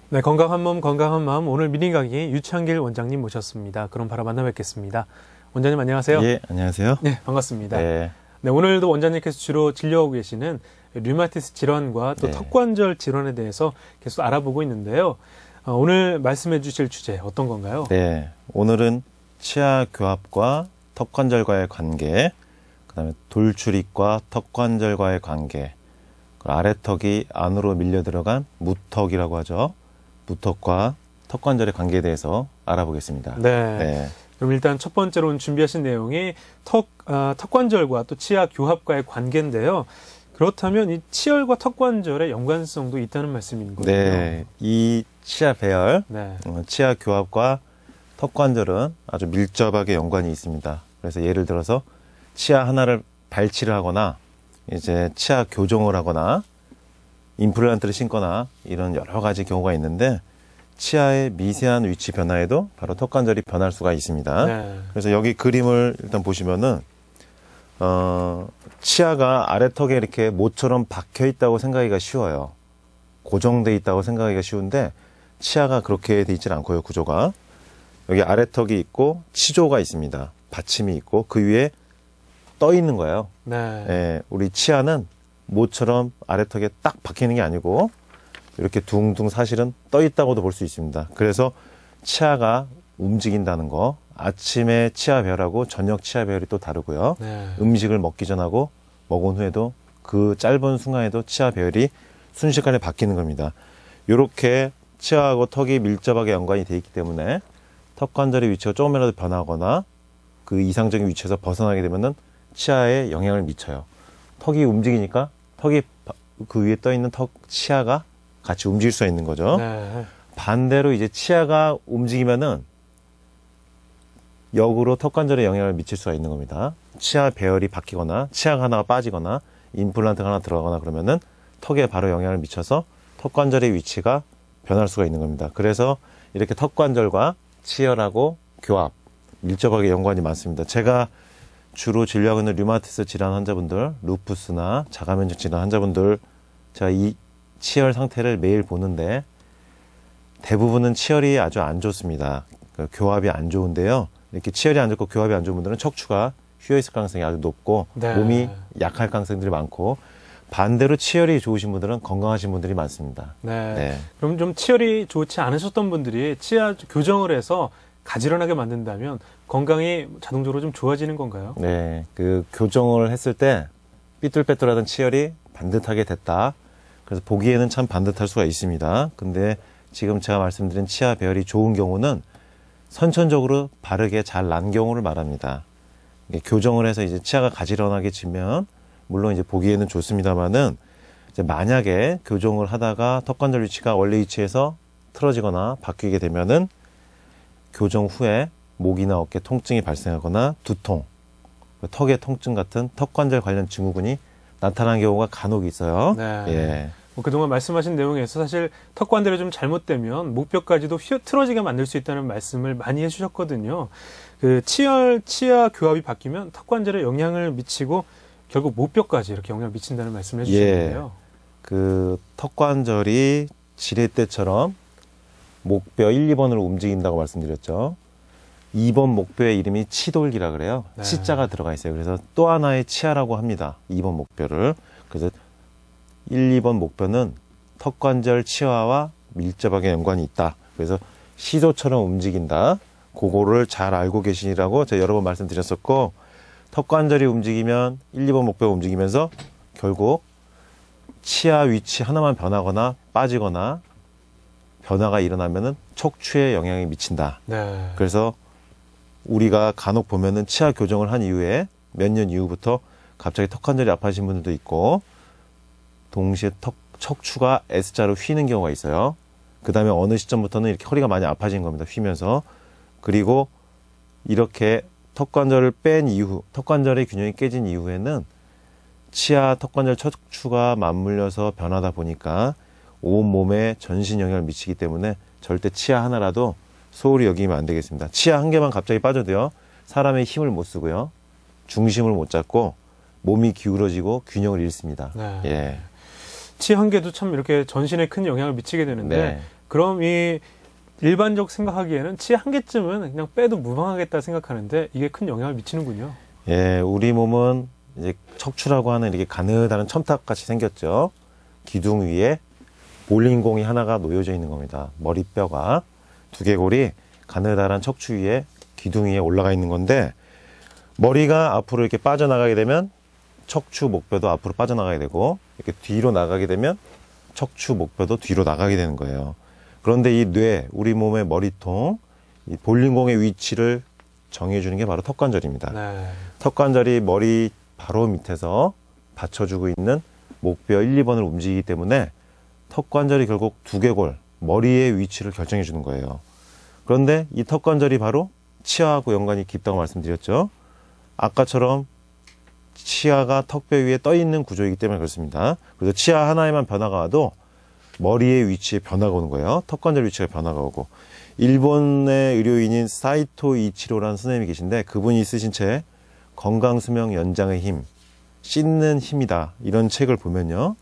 네, 건강한 몸, 건강한 마음. 오늘 미니 강의 유창길 원장님 모셨습니다. 그럼 바로 만나 뵙겠습니다. 원장님 안녕하세요. 예, 안녕하세요. 네, 반갑습니다. 네. 네, 오늘도 원장님께서 주로 진료하고 계시는 류마티스 질환과 또 네. 턱관절 질환에 대해서 계속 알아보고 있는데요. 오늘 말씀해 주실 주제 어떤 건가요? 네. 오늘은 치아 교합과 턱관절과의 관계, 그다음에 돌출입과 턱관절과의 관계, 아래턱이 안으로 밀려 들어간 무턱이라고 하죠. 무턱과 턱관절의 관계에 대해서 알아보겠습니다. 네. 네. 그럼 일단 첫 번째로 준비하신 내용이 턱관절과 또 치아 교합과의 관계인데요. 그렇다면 이 치열과 턱관절의 연관성도 있다는 말씀인 거죠? 네. 이 치아 배열, 네. 치아 교합과 턱관절은 아주 밀접하게 연관이 있습니다. 그래서 예를 들어서 치아 하나를 발치를 하거나 이제 치아 교정을 하거나 임플란트를 신거나 이런 여러 가지 경우가 있는데 치아의 미세한 위치 변화에도 바로 턱관절이 변할 수가 있습니다. 네. 그래서 여기 그림을 일단 보시면은 치아가 아래턱에 이렇게 모처럼 박혀 있다고 생각하기가 쉬워요. 고정돼 있다고 생각하기가 쉬운데 치아가 그렇게 돼 있지는 않고요. 구조가 여기 아래턱이 있고 치조가 있습니다. 받침이 있고 그 위에 떠 있는 거예요. 네. 예, 우리 치아는 모처럼 아래턱에 딱 박히는 게 아니고 이렇게 둥둥 사실은 떠 있다고도 볼 수 있습니다. 그래서 치아가 움직인다는 거, 아침에 치아 배열하고 저녁 치아 배열이 또 다르고요. 네. 음식을 먹기 전하고 먹은 후에도 그 짧은 순간에도 치아 배열이 순식간에 바뀌는 겁니다. 이렇게 치아하고 턱이 밀접하게 연관이 되어 있기 때문에 턱관절의 위치가 조금이라도 변하거나 그 이상적인 위치에서 벗어나게 되면은 치아에 영향을 미쳐요. 턱이 움직이니까 턱이 그 위에 떠 있는 치아가 같이 움직일 수가 있는 거죠. 네. 반대로 이제 치아가 움직이면은 역으로 턱관절에 영향을 미칠 수가 있는 겁니다. 치아 배열이 바뀌거나 치아가 하나가 빠지거나 임플란트가 하나 들어가거나 그러면은 턱에 바로 영향을 미쳐서 턱관절의 위치가 변할 수가 있는 겁니다. 그래서 이렇게 턱관절과 치열하고 교합, 밀접하게 연관이 많습니다. 제가 주로 진료하고 있는 류마티스 질환 환자분들, 루푸스나 자가면역 질환 환자분들, 제가 이 치열 상태를 매일 보는데 대부분은 치열이 아주 안 좋습니다. 그 교합이 안 좋은데요. 이렇게 치열이 안 좋고 교합이 안 좋은 분들은 척추가 휘어있을 가능성이 아주 높고 네. 몸이 약할 가능성들이 많고 반대로 치열이 좋으신 분들은 건강하신 분들이 많습니다. 네. 네. 그럼 좀 치열이 좋지 않으셨던 분들이 치아 교정을 해서 가지런하게 만든다면 건강이 자동적으로 좀 좋아지는 건가요? 네, 그 교정을 했을 때 삐뚤빼뚤하던 치열이 반듯하게 됐다. 그래서 보기에는 참 반듯할 수가 있습니다. 근데 지금 제가 말씀드린 치아 배열이 좋은 경우는 선천적으로 바르게 잘 난 경우를 말합니다. 이게 교정을 해서 이제 치아가 가지런하게 지면 물론 이제 보기에는 좋습니다만은 이제 만약에 교정을 하다가 턱관절 위치가 원래 위치에서 틀어지거나 바뀌게 되면은 교정 후에 목이나 어깨 통증이 발생하거나 두통, 턱의 통증 같은 턱관절 관련 증후군이 나타나는 경우가 간혹 있어요. 네. 예. 그동안 말씀하신 내용에서 사실 턱관절이 좀 잘못되면 목뼈까지도 틀어지게 만들 수 있다는 말씀을 많이 해주셨거든요. 그 치아 교합이 바뀌면 턱관절에 영향을 미치고 결국 목뼈까지 이렇게 영향을 미친다는 말씀을 해주셨는데요. 그 턱관절이 지렛대처럼 목뼈 1, 2번으로 움직인다고 말씀드렸죠. 2번 목뼈의 이름이 치돌기라 그래요. 네. 치자가 들어가 있어요. 그래서 또 하나의 치아라고 합니다. 2번 목뼈를. 그래서 1, 2번 목뼈는 턱관절 치아와 밀접하게 연관이 있다. 그래서 시소처럼 움직인다. 그거를 잘 알고 계시라고 제가 여러 번 말씀드렸었고 턱관절이 움직이면 1, 2번 목뼈가 움직이면서 결국 치아 위치 하나만 변하거나 빠지거나 변화가 일어나면은 척추에 영향이 미친다. 네. 그래서 우리가 간혹 보면은 치아 교정을 한 이후에 몇 년 이후부터 갑자기 턱관절이 아파하신 분들도 있고 동시에 척추가 S자로 휘는 경우가 있어요. 그 다음에 어느 시점부터는 이렇게 허리가 많이 아파진 겁니다. 휘면서. 그리고 이렇게 턱관절을 뺀 이후, 턱관절의 균형이 깨진 이후에는 치아, 턱관절, 척추가 맞물려서 변하다 보니까 온 몸에 전신 영향을 미치기 때문에 절대 치아 하나라도 소홀히 여기면 안 되겠습니다. 치아 한 개만 갑자기 빠져도요, 사람의 힘을 못 쓰고요, 중심을 못 잡고 몸이 기울어지고 균형을 잃습니다. 네. 예. 치 한 개도 참 이렇게 전신에 큰 영향을 미치게 되는데 네. 그럼 이 일반적 생각하기에는 치아 한 개쯤은 그냥 빼도 무방하겠다 생각하는데 이게 큰 영향을 미치는군요. 예, 우리 몸은 이제 척추라고 하는 이렇게 가느다란 첨탑같이 생겼죠. 기둥 위에 볼링공이 하나가 놓여져 있는 겁니다. 머리뼈가 두개골이 가느다란 척추 위에 기둥 위에 올라가 있는 건데, 머리가 앞으로 이렇게 빠져나가게 되면 척추 목뼈도 앞으로 빠져나가게 되고, 이렇게 뒤로 나가게 되면 척추 목뼈도 뒤로 나가게 되는 거예요. 그런데 이 뇌, 우리 몸의 머리통, 이 볼링공의 위치를 정해주는 게 바로 턱관절입니다. 네. 턱관절이 머리 바로 밑에서 받쳐주고 있는 목뼈 1, 2번을 움직이기 때문에 턱관절이 결국 두개골, 머리의 위치를 결정해 주는 거예요. 그런데 이 턱관절이 바로 치아하고 연관이 깊다고 말씀드렸죠. 아까처럼 치아가 턱뼈 위에 떠 있는 구조이기 때문에 그렇습니다. 그래서 치아 하나에만 변화가 와도 머리의 위치에 변화가 오는 거예요. 턱관절 위치에 변화가 오고. 일본의 의료인인 사이토 이치로라는 선생님이 계신데, 그분이 쓰신 책 건강수명 연장의 힘, 씹는 힘이다, 이런 책을 보면요,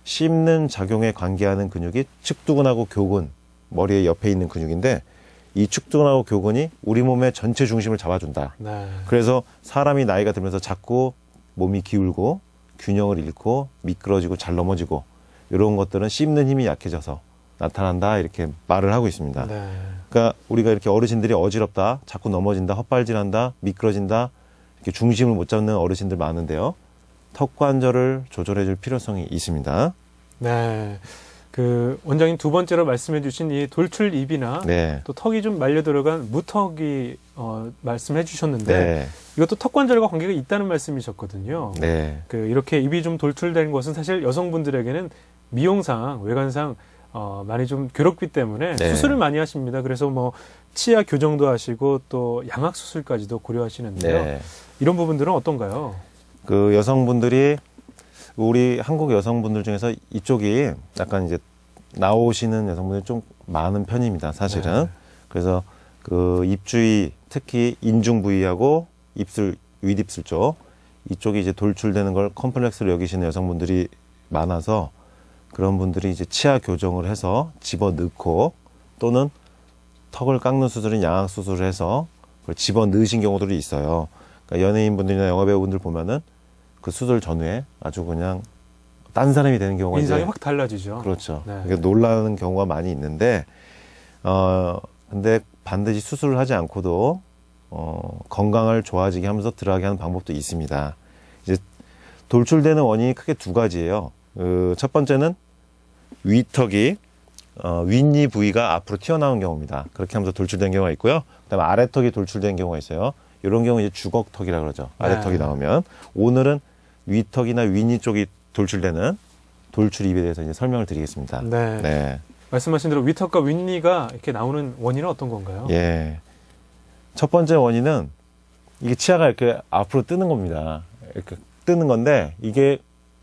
씹는 작용에 관계하는 근육이 측두근하고 교근, 머리의 옆에 있는 근육인데, 이 측두근하고 교근이 우리 몸의 전체 중심을 잡아준다. 네. 그래서 사람이 나이가 들면서 자꾸 몸이 기울고 균형을 잃고 미끄러지고 잘 넘어지고, 이런 것들은 씹는 힘이 약해져서 나타난다, 이렇게 말을 하고 있습니다. 네. 그러니까 우리가 이렇게 어르신들이 어지럽다, 자꾸 넘어진다, 헛발질한다, 미끄러진다, 이렇게 중심을 못 잡는 어르신들 많은데요, 턱관절을 조절해 줄 필요성이 있습니다. 네. 그 원장님 두 번째로 말씀해 주신 이 돌출입이나 네. 또 턱이 좀 말려 들어간 무턱이 말씀해 주셨는데, 네. 이것도 턱관절과 관계가 있다는 말씀이셨거든요. 네. 그 이렇게 입이 좀 돌출된 것은 사실 여성분들에게는 미용상, 외관상 많이 좀 괴롭기 때문에 네. 수술을 많이 하십니다. 그래서 뭐 치아 교정도 하시고 또 양악 수술까지도 고려하시는데요. 네. 이런 부분들은 어떤가요? 그 여성분들이, 우리 한국 여성분들 중에서 이쪽이 약간 이제 나오시는 여성분들이 좀 많은 편입니다, 사실은. 네. 그래서 그 입 주위, 특히 인중 부위하고 입술, 윗입술 쪽, 이쪽이 이제 돌출되는 걸 컴플렉스로 여기시는 여성분들이 많아서, 그런 분들이 이제 치아 교정을 해서 집어넣고, 또는 턱을 깎는 수술인 양악 수술을 해서 그걸 집어넣으신 경우들이 있어요. 그러니까 연예인분들이나 영화배우분들 보면은 그 수술 전후에 아주 그냥 딴 사람이 되는 경우가 인상이 이제, 확 달라지죠. 그렇죠. 네. 그러니까 놀라는 경우가 많이 있는데, 근데 반드시 수술을 하지 않고도 건강을 좋아지게 하면서 들어가게 하는 방법도 있습니다. 이제 돌출되는 원인이 크게 두 가지예요. 첫 번째는 위턱이 윗니 부위가 앞으로 튀어나온 경우입니다. 그렇게 하면서 돌출된 경우가 있고요. 그다음에 아래턱이 돌출된 경우가 있어요. 이런 경우 이제 주걱턱이라 그러죠. 아래턱이 네. 나오면. 오늘은 위턱이나 윗니 쪽이 돌출되는 돌출입에 대해서 이제 설명을 드리겠습니다. 네. 네. 말씀하신 대로 위턱과 윗니가 이렇게 나오는 원인은 어떤 건가요? 예. 첫 번째 원인은 이게 치아가 이렇게 앞으로 뜨는 겁니다. 이렇게 뜨는 건데, 이게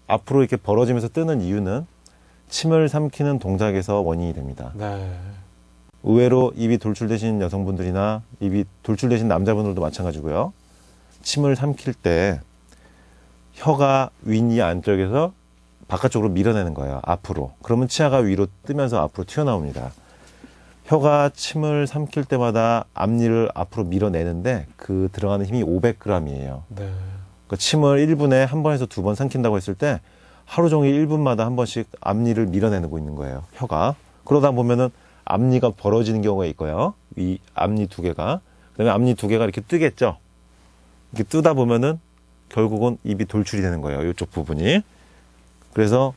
앞으로 이렇게 벌어지면서 뜨는 이유는 침을 삼키는 동작에서 원인이 됩니다. 네. 의외로 입이 돌출되신 여성분들이나 입이 돌출되신 남자분들도 마찬가지고요. 침을 삼킬 때 혀가 윗니 안쪽에서 바깥쪽으로 밀어내는 거예요, 앞으로. 그러면 치아가 위로 뜨면서 앞으로 튀어나옵니다. 혀가 침을 삼킬 때마다 앞니를 앞으로 밀어내는데 그 들어가는 힘이 500g이에요. 네. 그 침을 1분에 한 번에서 두 번 삼킨다고 했을 때 하루 종일 1분마다 한 번씩 앞니를 밀어내고 있는 거예요, 혀가. 그러다 보면은 앞니가 벌어지는 경우가 있고요. 위 앞니 두 개가. 그다음에 앞니 두 개가 이렇게 뜨겠죠. 이렇게 뜨다 보면은 결국은 입이 돌출이 되는 거예요, 이쪽 부분이. 그래서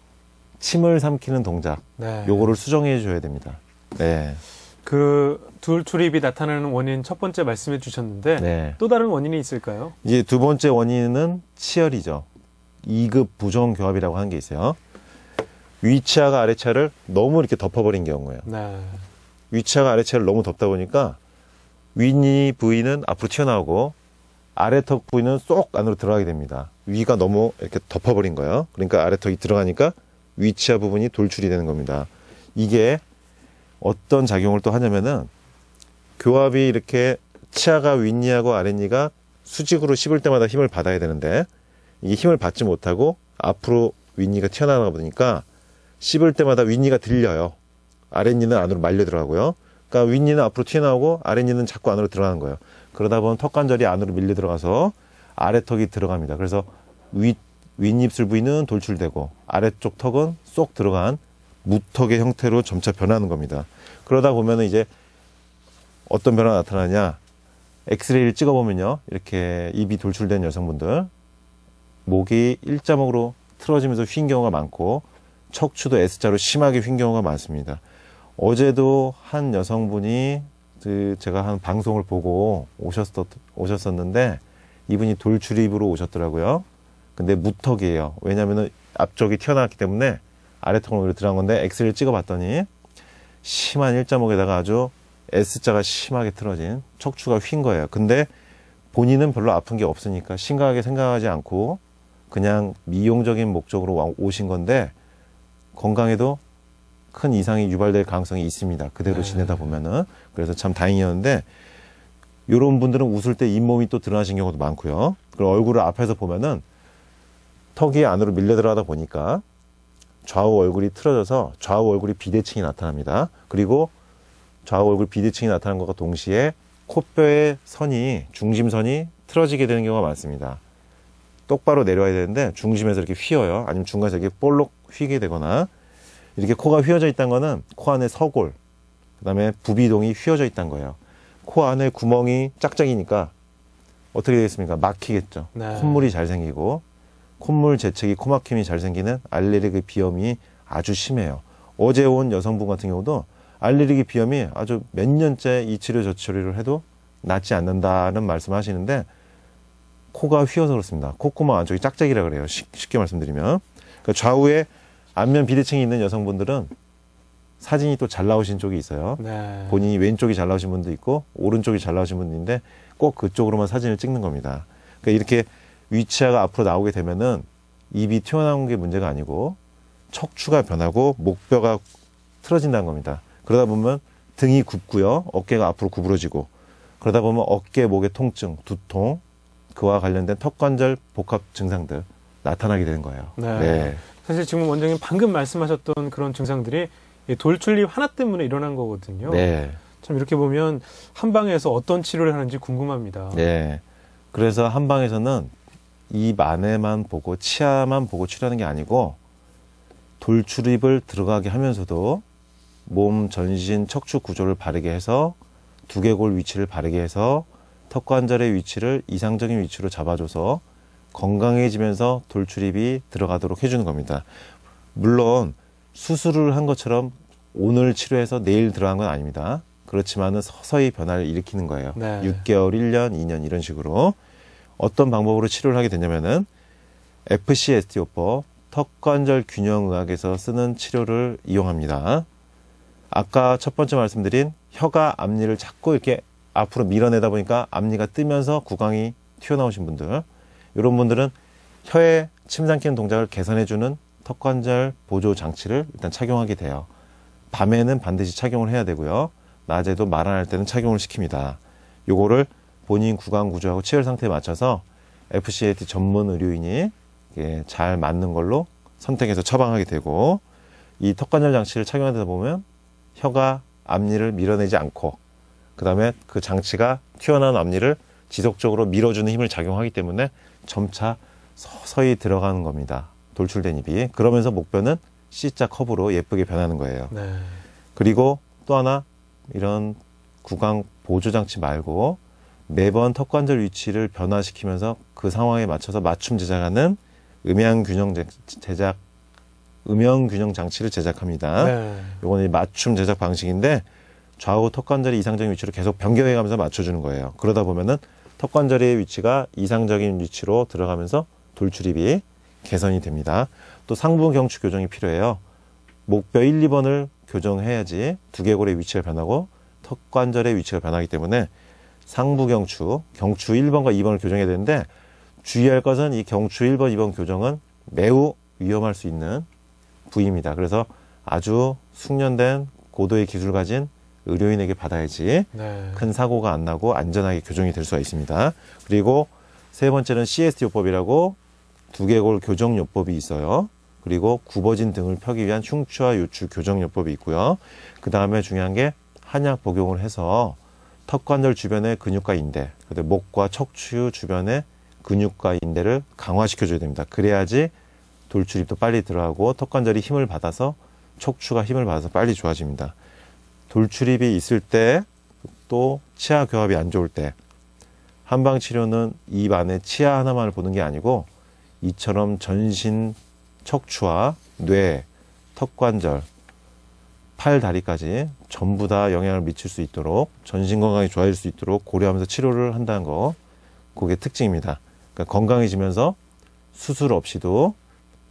침을 삼키는 동작, 네. 요거를 수정해 줘야 됩니다. 네. 그 돌출입이 나타나는 원인 첫 번째 말씀해 주셨는데, 네. 또 다른 원인이 있을까요? 이제 두 번째 원인은 치열이죠. 2급 부정교합이라고 하는 게 있어요. 위치아가 아래치아를 너무 이렇게 덮어버린 경우예요. 네. 위치아가 아래치아를 너무 덮다 보니까 윗니 부위는 앞으로 튀어나오고 아래턱 부위는 쏙 안으로 들어가게 됩니다. 위가 너무 이렇게 덮어버린 거예요. 그러니까 아래턱이 들어가니까 위치아 부분이 돌출이 되는 겁니다. 이게 어떤 작용을 또 하냐면은, 교합이 이렇게 치아가 윗니하고 아랫니가 수직으로 씹을 때마다 힘을 받아야 되는데, 이게 힘을 받지 못하고 앞으로 윗니가 튀어나가다 보니까 씹을 때마다 윗니가 들려요. 아랫니는 안으로 말려 들어가고요. 그러니까 윗니는 앞으로 튀어나오고 아랫니는 자꾸 안으로 들어가는 거예요. 그러다 보면 턱관절이 안으로 밀려 들어가서 아래턱이 들어갑니다. 그래서 윗입술 부위는 돌출되고 아래쪽 턱은 쏙 들어간 무턱의 형태로 점차 변하는 겁니다. 그러다 보면은 이제 어떤 변화가 나타나냐? 엑스레이를 찍어보면요, 이렇게 입이 돌출된 여성분들 목이 일자목으로 틀어지면서 휜 경우가 많고 척추도 S자로 심하게 휜 경우가 많습니다. 어제도 한 여성분이 제가 한 방송을 보고 오셨었는데 이분이 돌출입으로 오셨더라고요. 근데 무턱이에요. 왜냐면은 앞쪽이 튀어나왔기 때문에 아래턱으로 들어간 건데 엑스레이를 찍어봤더니 심한 일자목에다가 아주 S자가 심하게 틀어진 척추가 휜 거예요. 근데 본인은 별로 아픈 게 없으니까 심각하게 생각하지 않고 그냥 미용적인 목적으로 오신 건데 건강에도 큰 이상이 유발될 가능성이 있습니다. 그대로 지내다 보면은. 그래서 참 다행이었는데 이런 분들은 웃을 때 잇몸이 또 드러나신 경우도 많고요. 그리고 얼굴을 앞에서 보면은 턱이 안으로 밀려 들어가다 보니까 좌우 얼굴이 틀어져서 좌우 얼굴이 비대칭이 나타납니다. 그리고 좌우 얼굴 비대칭이 나타나는 것과 동시에 코뼈의 선이, 중심선이 틀어지게 되는 경우가 많습니다. 똑바로 내려와야 되는데 중심에서 이렇게 휘어요. 아니면 중간에서 이렇게 볼록 휘게 되거나 이렇게 코가 휘어져 있다는 거는 코 안에 서골, 그 다음에 부비동이 휘어져 있다는 거예요. 코 안에 구멍이 짝짝이니까 어떻게 되겠습니까? 막히겠죠. 네. 콧물이 잘 생기고 콧물 재채기, 코막힘이 잘 생기는 알레르기 비염이 아주 심해요. 어제 온 여성분 같은 경우도 알레르기 비염이 아주 몇 년째 이 치료 저 치료를 해도 낫지 않는다는 말씀하시는데 코가 휘어서 그렇습니다. 콧구멍 안쪽이 짝짝이라 그래요. 쉽게 말씀드리면. 그러니까 좌우에 안면 비대칭이 있는 여성분들은 사진이 또 잘 나오신 쪽이 있어요. 네. 본인이 왼쪽이 잘 나오신 분도 있고 오른쪽이 잘 나오신 분도 있는데 꼭 그쪽으로만 사진을 찍는 겁니다. 그러니까 이렇게 위치아가 앞으로 나오게 되면은 입이 튀어나온 게 문제가 아니고 척추가 변하고 목뼈가 틀어진다는 겁니다. 그러다 보면 등이 굽고요. 어깨가 앞으로 구부러지고 그러다 보면 어깨, 목의 통증, 두통, 그와 관련된 턱관절 복합 증상들 나타나게 되는 거예요. 네. 네. 사실 지금 원장님 방금 말씀하셨던 그런 증상들이 이 돌출입 하나 때문에 일어난 거거든요. 네. 참 이렇게 보면 한방에서 어떤 치료를 하는지 궁금합니다. 네. 그래서 한방에서는 입 안에만 보고 치아만 보고 치료하는 게 아니고 돌출입을 들어가게 하면서도 몸 전신 척추 구조를 바르게 해서 두개골 위치를 바르게 해서 턱관절의 위치를 이상적인 위치로 잡아줘서 건강해지면서 돌출입이 들어가도록 해주는 겁니다. 물론 수술을 한 것처럼 오늘 치료해서 내일 들어간 건 아닙니다. 그렇지만은 서서히 변화를 일으키는 거예요. 네. 6개월, 1년, 2년 이런 식으로. 어떤 방법으로 치료를 하게 되냐면은 FCST요법, 턱관절 균형의학에서 쓰는 치료를 이용합니다. 아까 첫 번째 말씀드린 혀가 앞니를 자꾸 이렇게 앞으로 밀어내다 보니까 앞니가 뜨면서 구강이 튀어나오신 분들, 이런 분들은 혀에 침 삼키는 동작을 개선해주는 턱관절 보조 장치를 일단 착용하게 돼요. 밤에는 반드시 착용을 해야 되고요. 낮에도 말 안 할 때는 착용을 시킵니다. 요거를 본인 구강 구조하고 치열 상태에 맞춰서 FCAT 전문 의료인이 잘 맞는 걸로 선택해서 처방하게 되고, 이 턱관절 장치를 착용하다 보면 혀가 앞니를 밀어내지 않고 그 다음에 그 장치가 튀어나온 앞니를 지속적으로 밀어주는 힘을 작용하기 때문에 점차 서서히 들어가는 겁니다. 돌출된 입이. 그러면서 목뼈는 C자 컵으로 예쁘게 변하는 거예요. 네. 그리고 또 하나, 이런 구강 보조장치 말고 매번 턱관절 위치를 변화시키면서 그 상황에 맞춰서 맞춤 제작하는 음향균형 장치를 제작합니다. 네. 요거는 맞춤 제작 방식인데 좌우 턱관절이 이상적인 위치로 계속 변경해가면서 맞춰주는 거예요. 그러다 보면은 턱관절의 위치가 이상적인 위치로 들어가면서 돌출입이 개선이 됩니다. 또 상부 경추 교정이 필요해요. 목뼈 1, 2번을 교정해야지 두개골의 위치가 변하고 턱관절의 위치가 변하기 때문에 상부 경추 1번과 2번을 교정해야 되는데, 주의할 것은 이 경추 1번, 2번 교정은 매우 위험할 수 있는 부위입니다. 그래서 아주 숙련된 고도의 기술을 가진 의료인에게 받아야지 네. 큰 사고가 안 나고 안전하게 교정이 될 수가 있습니다. 그리고 세 번째는 CST 요법이라고 두개골 교정 요법이 있어요. 그리고 굽어진 등을 펴기 위한 흉추와 요추 교정요법이 있고요. 그 다음에 중요한 게 한약 복용을 해서 턱관절 주변의 근육과 인대, 그리고 목과 척추 주변의 근육과 인대를 강화시켜줘야 됩니다. 그래야지 돌출입도 빨리 들어가고 턱관절이 힘을 받아서 척추가 힘을 받아서 빨리 좋아집니다. 돌출입이 있을 때, 또 치아 교합이 안 좋을 때 한방 치료는 입 안에 치아 하나만을 보는 게 아니고 이처럼 전신 척추와 뇌, 턱관절, 팔, 다리까지 전부 다 영향을 미칠 수 있도록 전신 건강이 좋아질 수 있도록 고려하면서 치료를 한다는 거, 그게 특징입니다. 그러니까 건강해지면서 수술 없이도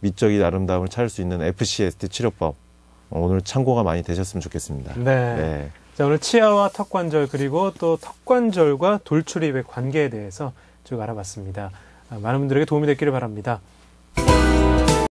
미적인 아름다움을 찾을 수 있는 FCST 치료법, 오늘 참고가 많이 되셨으면 좋겠습니다. 네. 네. 자, 오늘 치아와 턱관절 그리고 또 턱관절과 돌출입의 관계에 대해서 쭉 알아봤습니다. 많은 분들에게 도움이 됐기를 바랍니다.